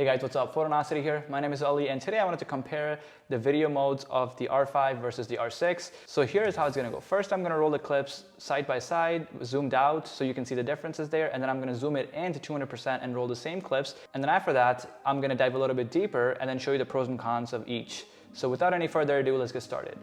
Hey guys, what's up? Photonosity here. My name is Ali, and today I wanted to compare the video modes of the R5 versus the R6. So here's how it's gonna go. First, I'm gonna roll the clips side by side, zoomed out, so you can see the differences there, and then I'm gonna zoom it into 200% and roll the same clips. And then after that, I'm gonna dive a little bit deeper and then show you the pros and cons of each. So without any further ado, let's get started.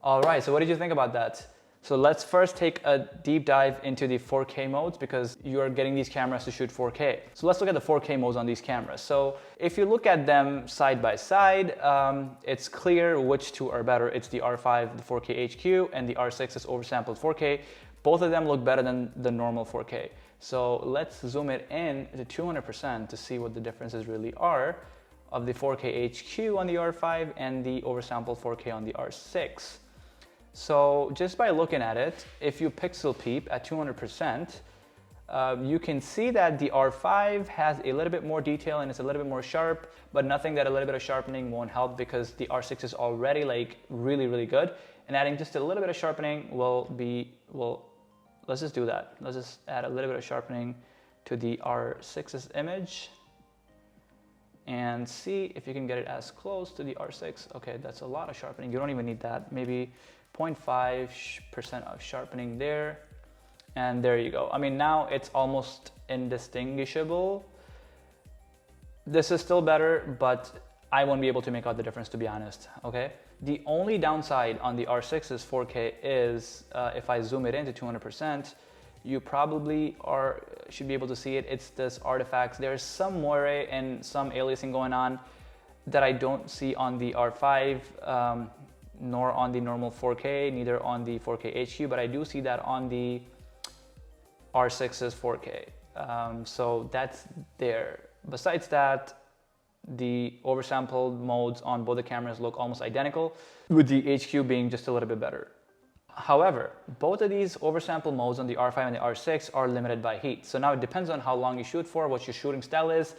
All right, so what did you think about that? So let's first take a deep dive into the 4K modes because you're getting these cameras to shoot 4K. So let's look at the 4K modes on these cameras. So if you look at them side by side, it's clear which two are better. It's the R5, the 4K HQ, and the R6 is oversampled 4K. Both of them look better than the normal 4K. So let's zoom it in to 200% to see what the differences really are of the 4K HQ on the R5 and the oversampled 4K on the R6. So just by looking at it, if you pixel peep at 200%, you can see that the R5 has a little bit more detail and it's a little bit more sharp, but nothing that a little bit of sharpening won't help because the R6 is already like really good. And adding just a little bit of sharpening let's just do that. Let's just add a little bit of sharpening to the R6's image and see if you can get it as close to the R6. Okay, that's a lot of sharpening. You don't even need that. Maybe 0.5% of sharpening there, and there you go. I mean, now it's almost indistinguishable. This is still better, but I won't be able to make out the difference, to be honest, okay? The only downside on the R6's 4K is if I zoom it into 200%, you probably should be able to see it. It's this artifacts. There's some moire and some aliasing going on that I don't see on the R5, nor on the normal 4K, neither on the 4K HQ, but I do see that on the R6's 4K. So that's there. Besides that, the oversampled modes on both the cameras look almost identical, with the HQ being just a little bit better. However, both of these oversample modes on the R5 and the R6 are limited by heat. So now it depends on how long you shoot for, what your shooting style is.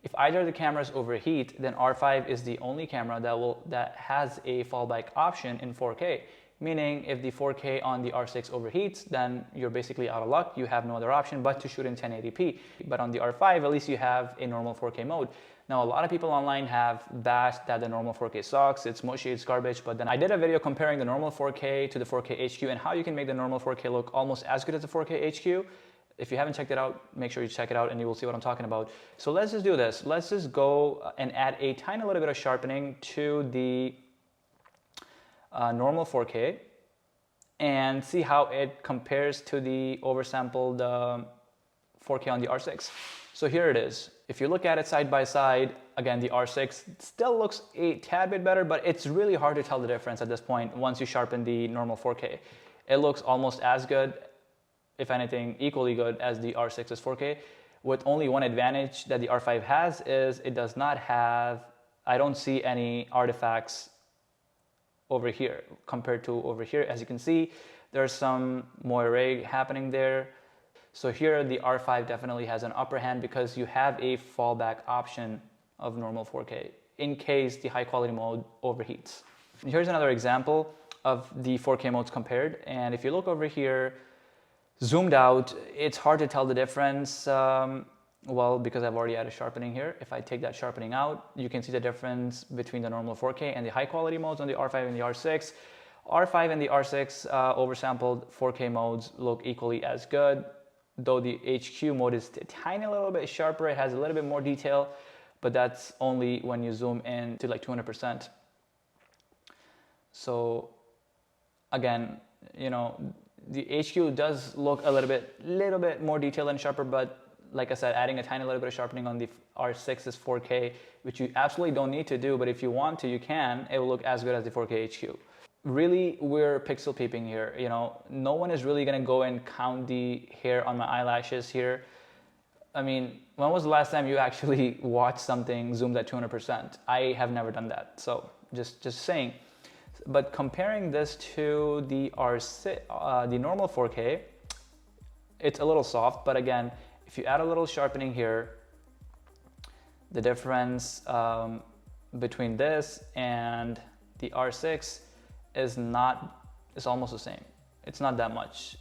If either of the cameras overheat, then R5 is the only camera that has a fallback option in 4K. Meaning if the 4K on the R6 overheats, then you're basically out of luck. You have no other option but to shoot in 1080p. But on the R5, at least you have a normal 4K mode. Now, a lot of people online have bashed that the normal 4K sucks, it's mushy, it's garbage, but then I did a video comparing the normal 4K to the 4K HQ and how you can make the normal 4K look almost as good as the 4K HQ. If you haven't checked it out, make sure you check it out and you will see what I'm talking about. So let's just do this. Let's just go and add a tiny little bit of sharpening to the normal 4K and see how it compares to the oversampled 4K on the R6. So here it is. If you look at it side by side, again, the R6 still looks a tad bit better, but it's really hard to tell the difference at this point once you sharpen the normal 4K. It looks almost as good, if anything, equally good as the R6's 4K, with only one advantage that the R5 has is it does not have, I don't see any artifacts over here compared to over here. As you can see, there's some moire happening there. So here the R5 definitely has an upper hand because you have a fallback option of normal 4K in case the high quality mode overheats. Here's another example of the 4K modes compared. And if you look over here, zoomed out, it's hard to tell the difference. Well, because I've already added sharpening here. If I take that sharpening out, you can see the difference between the normal 4K and the high quality modes on the R5 and the R6. R5 and the R6 oversampled 4K modes look equally as good, though the HQ mode is a tiny little bit sharper. It has a little bit more detail, but that's only when you zoom in to like 200%. So again, you know, the HQ does look a little bit more detailed and sharper, but like I said, adding a tiny little bit of sharpening on the R6 is 4K, which you absolutely don't need to do, but if you want to, you can. It will look as good as the 4K HQ. Really, we're pixel peeping here. You know, no one is really gonna go and count the hair on my eyelashes here. I mean, when was the last time you actually watched something zoomed at 200%? I have never done that, so just saying. But comparing this to the R6, the normal 4K, it's a little soft, but again, if you add a little sharpening here, the difference between this and the R6 is almost the same. It's not that much.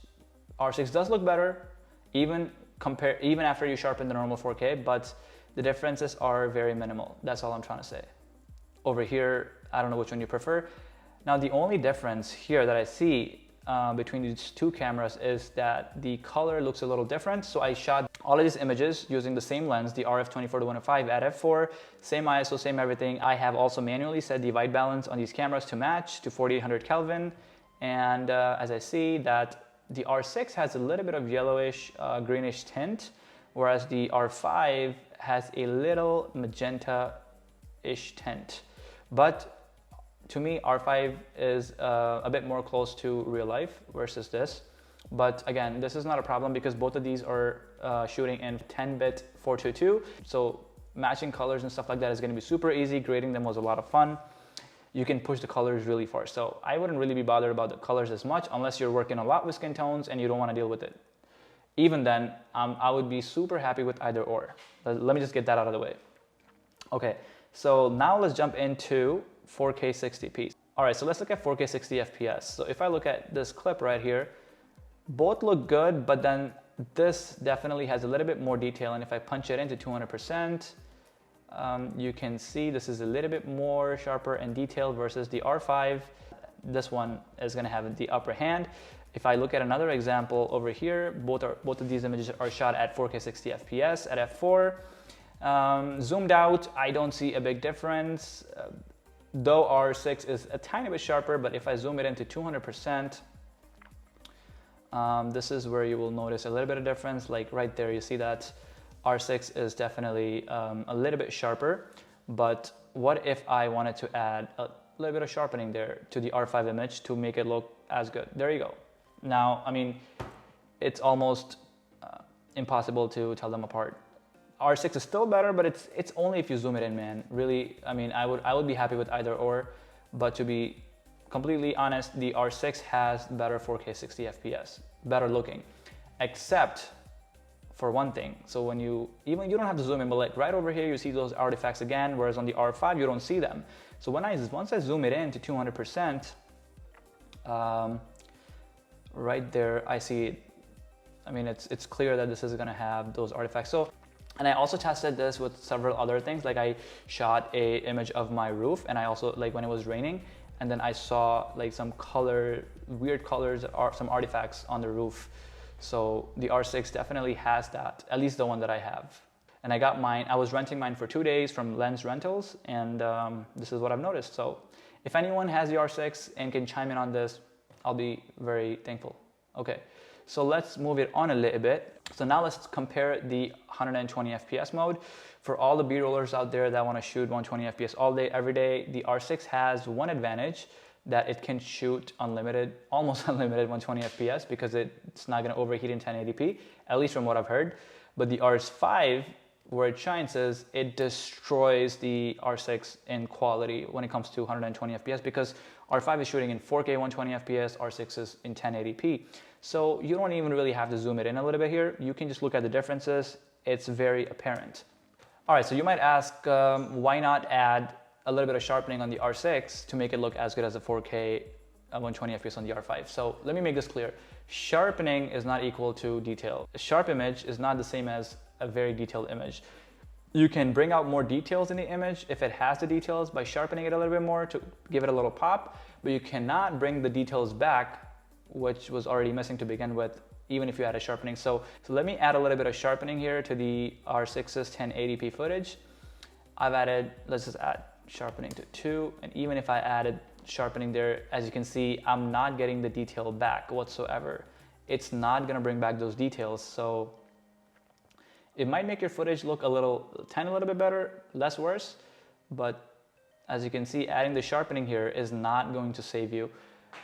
R6 does look better, even after you sharpen the normal 4K, but the differences are very minimal. That's all I'm trying to say. Over here, I don't know which one you prefer. Now, the only difference here that I see between these two cameras is that the color looks a little different. So I shot all of these images using the same lens, the RF24-105 at f4, same ISO, same everything. I have also manually set the white balance on these cameras to match to 4800 Kelvin. And as I see that the R6 has a little bit of yellowish, greenish tint, whereas the R5 has a little magenta-ish tint. But to me, R5 is a bit more close to real life versus this. But again, this is not a problem because both of these are shooting in 10-bit 422. So matching colors and stuff like that is going to be super easy. Grading them was a lot of fun. You can push the colors really far. So I wouldn't really be bothered about the colors as much unless you're working a lot with skin tones and you don't want to deal with it. Even then, I would be super happy with either or. Let me just get that out of the way. Okay, so now let's jump into 4K 60p. All right, so let's look at 4K 60 FPS. So if I look at this clip right here, both look good, but then this definitely has a little bit more detail. And if I punch it into 200%, you can see this is a little bit more sharper and detailed versus the R5. This one is gonna have the upper hand. If I look at another example over here, both of these images are shot at 4K 60 FPS at f4. Zoomed out, I don't see a big difference. Though R6 is a tiny bit sharper, but if I zoom it into 200%, this is where you will notice a little bit of difference. Like right there, you see that R6 is definitely a little bit sharper. But what if I wanted to add a little bit of sharpening there to the R5 image to make it look as good? There you go. Now, I mean, it's almost impossible to tell them apart. R6 is still better, but it's only if you zoom it in, man. Really, I mean, I would be happy with either or, but to be completely honest, the R6 has better 4K 60 FPS, better looking, except for one thing. So when you don't have to zoom in, but like right over here, you see those artifacts again, whereas on the R5, you don't see them. So once I zoom it in to 200%, right there, I see it. I mean, it's clear that this is gonna have those artifacts. So. And I also tested this with several other things. Like I shot a image of my roof, and I also, like when it was raining, and then I saw like some weird colors, or some artifacts on the roof. So the R6 definitely has that, at least the one that I have. And I got mine, I was renting mine for 2 days from Lens Rentals, and this is what I've noticed. So if anyone has the R6 and can chime in on this, I'll be very thankful. Okay, so let's move it on a little bit. So now let's compare the 120 FPS mode. For all the B-rollers out there that want to shoot 120 FPS all day, every day, the R6 has one advantage, that it can shoot unlimited, almost unlimited 120 FPS because it's not going to overheat in 1080p, at least from what I've heard. But the R5, where it shines is it destroys the R6 in quality when it comes to 120 FPS because R5 is shooting in 4K 120 FPS, R6 is in 1080p. So you don't even really have to zoom it in a little bit here. You can just look at the differences. It's very apparent. All right, so you might ask, why not add a little bit of sharpening on the R6 to make it look as good as the 4K 120 FPS on the R5? So let me make this clear. Sharpening is not equal to detail. A sharp image is not the same as a very detailed image. You can bring out more details in the image if it has the details by sharpening it a little bit more to give it a little pop, but you cannot bring the details back, which was already missing to begin with, even if you add a sharpening. So let me add a little bit of sharpening here to the R6's 1080p footage. I've added, let's just add sharpening to 2, and even if I added sharpening there, as you can see, I'm not getting the detail back whatsoever. It's not gonna bring back those details, so it might make your footage look a tiny little bit better, less worse, but as you can see, adding the sharpening here is not going to save you,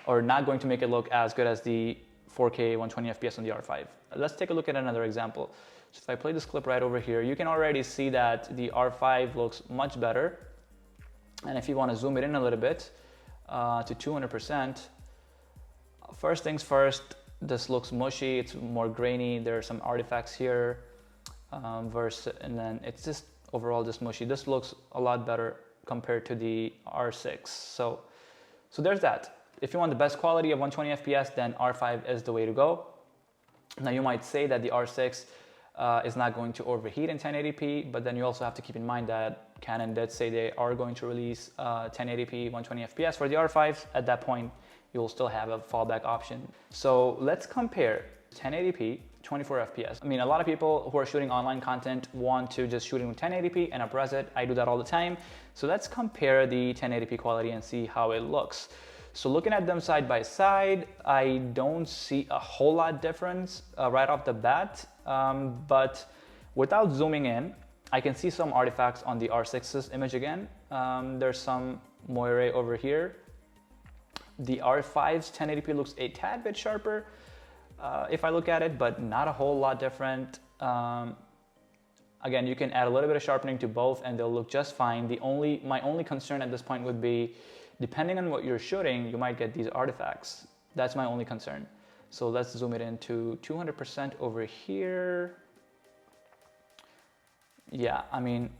or not going to make it look as good as the 4K 120 FPS on the R5. Let's take a look at another example. So if I play this clip right over here, you can already see that the R5 looks much better. And if you want to zoom it in a little bit to 200%, first things first, this looks mushy, it's more grainy, there are some artifacts here, and then it's just overall just mushy. This looks a lot better compared to the R6. So there's that. If you want the best quality of 120 FPS, then R5 is the way to go. Now you might say that the R6 is not going to overheat in 1080p, but then you also have to keep in mind that Canon did say they are going to release 1080p 120 FPS for the R5s. At that point, you'll still have a fallback option. So let's compare 1080p 24 FPS. I mean, a lot of people who are shooting online content want to just shoot in 1080p and upres it. I do that all the time. So let's compare the 1080p quality and see how it looks. So looking at them side by side, I don't see a whole lot difference right off the bat, but without zooming in, I can see some artifacts on the R6's image again. There's some moire over here. The R5's 1080p looks a tad bit sharper if I look at it, but not a whole lot different. Again, you can add a little bit of sharpening to both and they'll look just fine. My only concern at this point would be, depending on what you're shooting, you might get these artifacts. That's my only concern. So let's zoom it into 200% over here. Yeah, I mean,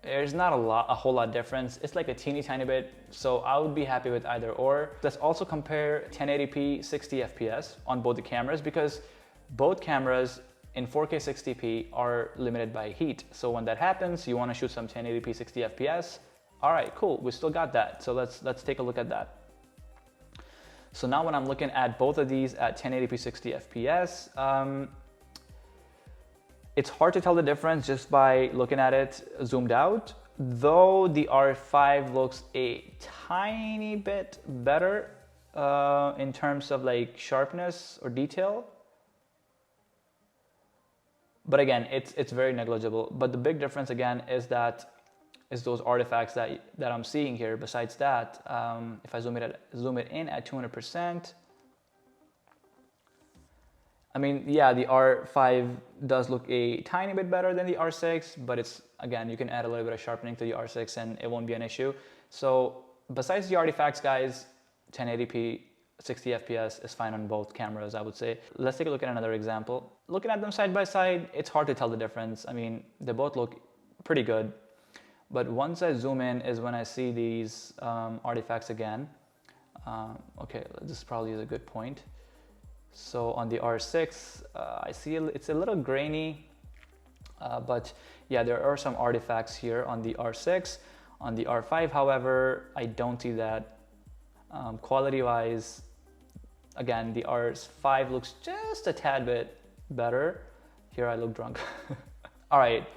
there's not a whole lot difference. It's like a teeny tiny bit. So I would be happy with either or. Let's also compare 1080p 60 FPS on both the cameras, because both cameras in 4K 60p are limited by heat. So when that happens, you want to shoot some 1080p 60 FPS. All right, cool, we still got that. So let's take a look at that. So now when I'm looking at both of these at 1080p 60 FPS, it's hard to tell the difference just by looking at it zoomed out, though the R5 looks a tiny bit better in terms of like sharpness or detail. But again, it's very negligible. But the big difference again is those artifacts that I'm seeing here. Besides that, if I zoom it in at 200%, I mean, yeah, the R5 does look a tiny bit better than the R6, but it's, again, you can add a little bit of sharpening to the R6 and it won't be an issue. So besides the artifacts, guys, 1080p 60 FPS is fine on both cameras, I would say. Let's take a look at another example. Looking at them side by side, it's hard to tell the difference. I mean, they both look pretty good. But once I zoom in is when I see these artifacts again. Okay, this probably is a good point. So on the R6, I see it's a little grainy, but yeah, there are some artifacts here on the R6. On the R5, however, I don't see that. Quality-wise, again, the R5 looks just a tad bit better. Here I look drunk. All right,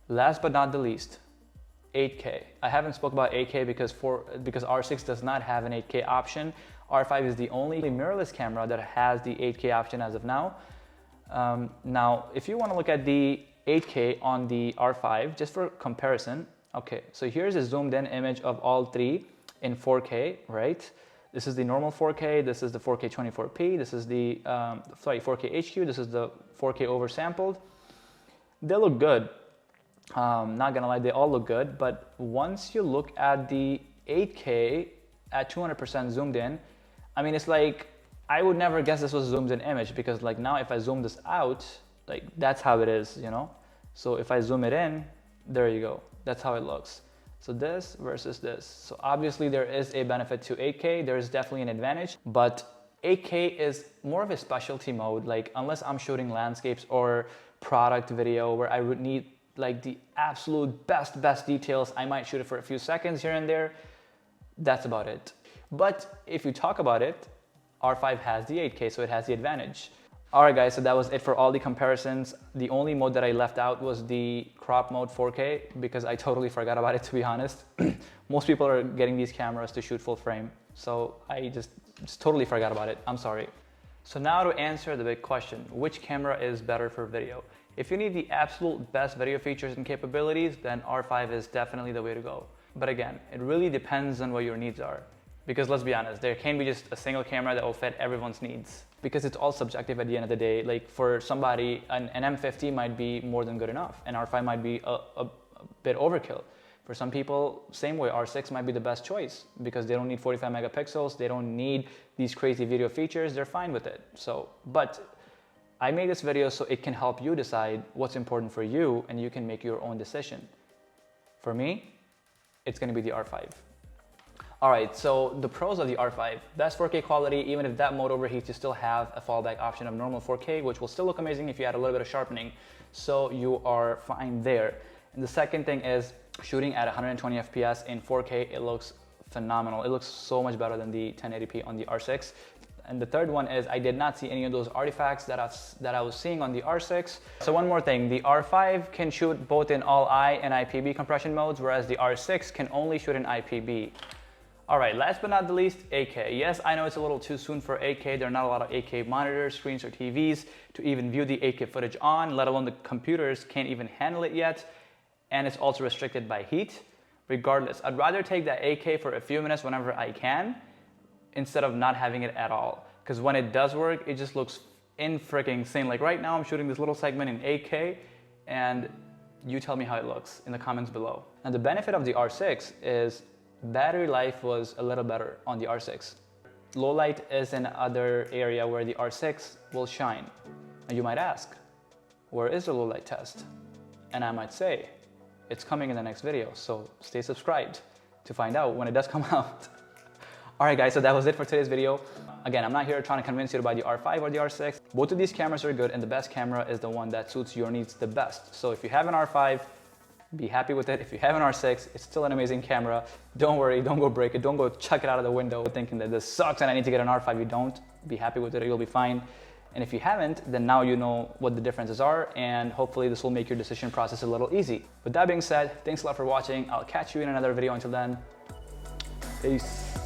last but not the least, 8K. I haven't spoke about 8K because R6 does not have an 8K option. R5 is the only mirrorless camera that has the 8K option as of now. Now, if you want to look at the 8K on the R5, just for comparison, okay, so here's a zoomed in image of all three in 4K, right? This is the normal 4K, this is the 4K 24p, this is the 4K HQ, this is the 4K oversampled. They look good. Not gonna lie, they all look good, but once you look at the 8K at 200% zoomed in, I mean, it's like, I would never guess this was a zoomed in image, because like now if I zoom this out, like that's how it is, you know? So if I zoom it in, There you go. That's how it looks. So this versus this. So obviously there is a benefit to 8K. There is definitely an advantage, but 8K is more of a specialty mode. Like unless I'm shooting landscapes or product video where I would need like the absolute best details, I might shoot it for a few seconds here and there. That's about it. But if you talk about it, R5 has the 8K, so it has the advantage. All right guys, so that was it for all the comparisons. The only mode that I left out was the crop mode 4K because I totally forgot about it, to be honest. Most people are getting these cameras to shoot full frame, so I just totally forgot about it. I'm sorry. So now to answer the big question, which camera is better for video? If you need the absolute best video features and capabilities, then R5 is definitely the way to go. But again, it really depends on what your needs are. Because let's be honest, there can't be just a single camera that will fit everyone's needs. Because it's all subjective at the end of the day. Like for somebody, an M50 might be more than good enough, and R5 might be a bit overkill. For some people, same way, R6 might be the best choice because they don't need 45 megapixels, they don't need these crazy video features, they're fine with it. So, but I made this video so it can help you decide what's important for you and you can make your own decision. For me, it's gonna be the R5. All right, so the pros of the R5, best 4K quality. Even if that mode overheats, you still have a fallback option of normal 4K, which will still look amazing if you add a little bit of sharpening. So you are fine there. And the second thing is shooting at 120 FPS in 4K, it looks phenomenal. It looks so much better than the 1080p on the R6. And the third one is I did not see any of those artifacts that I was seeing on the R6. So one more thing, the R5 can shoot both in all I and IPB compression modes, whereas the R6 can only shoot in IPB. All right, last but not the least, 8K. Yes, I know it's a little too soon for 8K. There are not a lot of 8K monitors, screens, or TVs to even view the 8K footage on, let alone the computers can't even handle it yet. And it's also restricted by heat. Regardless, I'd rather take that 8K for a few minutes whenever I can instead of not having it at all. Because when it does work, it just looks insane. Like right now, I'm shooting this little segment in 8K, and you tell me how it looks in the comments below. And the benefit of the R6 is battery life was a little better on the R6. Low light is another area where the R6 will shine. And you might ask, where is the low light test? And I might say, it's coming in the next video, so stay subscribed to find out when it does come out. All right guys, so that was it for today's video. Again, I'm not here trying to convince you to buy the R5 or the R6. Both of these cameras are good, and the best camera is the one that suits your needs the best. So if you have an R5, be happy with it. If you have an R6, it's still an amazing camera. Don't worry, don't go break it. Don't go chuck it out of the window thinking that this sucks and I need to get an R5. You don't. Be happy with it, you'll be fine. And if you haven't, then now you know what the differences are, and hopefully this will make your decision process a little easy. With that being said, thanks a lot for watching. I'll catch you in another video. Until then, peace.